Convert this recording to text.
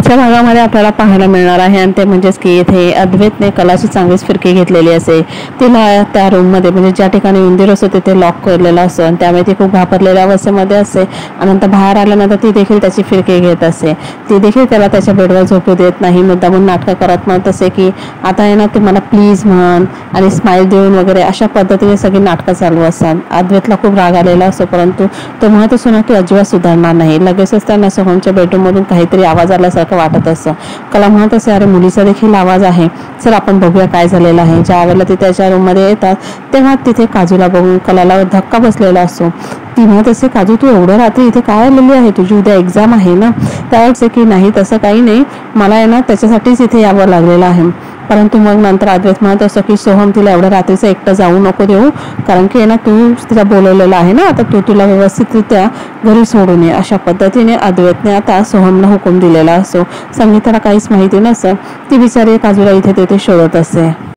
आजच्या भागामध्ये आपल्याला पाहायला मिळणार आहे आणि ते म्हणजेच की इथे अद्वैतने कलाची चांगलीच फिरकी घेतलेली असे। तिला त्या रूममध्ये म्हणजे ज्या ठिकाणी उंदीर असतो तिथे लॉक केलेला असतो आणि त्यामुळे ती खूप घाबरलेल्या अवस्थेमध्ये असते आणि नंतर बाहेर आल्यानंतर ती देखील त्याची फिरकी घेत असते। ती देखील त्याला त्याच्या बेडवर झोपू देत नाही, मुद्दामून नाटकं करत म्हणत असे की आता आहे ना तू मला प्लीज म्हण आणि स्माईल देऊन वगैरे अशा पद्धतीने सगळी नाटकं चालू असतात। अद्वैतला खूप राग आलेला असतो, परंतु तो म्हणत असतो ना की अजिबात सुधारणार नाही। लगेचच त्यांना सोहमच्या बेडरूममधून काहीतरी आवाज आल्यासारखं वाटत असतं। कला म्हणत असे अरे मुलीचा देखील आवाज आहे, चल आपण बघूया काय झालेलं आहे। ज्या वेळेला ते त्याच्या रूममध्ये येतात तेव्हा तिथे काजूला बघून कलाला धक्का बसलेला असतो। ती म्हणत असते काजू तू एवढ्या रात्री इथे काय आलेली आहे, तुझी उद्या एक्झाम आहे ना। त्यावेळेस की नाही तसं काही नाही, मला आहे ना त्याच्यासाठीच इथे यावं लागलेलं आहे। परंतु मग नंतर अद्वैत म्हणत असतो की सोहम तिला एवढ्या रात्रीचं एकटं जाऊ नको देऊ, कारण की आहे ना तू तिला बोलवलेलं आहे ना, आता तू तुला व्यवस्थितरित्या घरी सोडून ये। अशा पद्धतीने अद्वैतने आता सोहमला हुकूम दिलेला असतो। संगीताला काहीच माहिती नसतं, ती बिचारी काजूला इथे तिथे शोधत असते।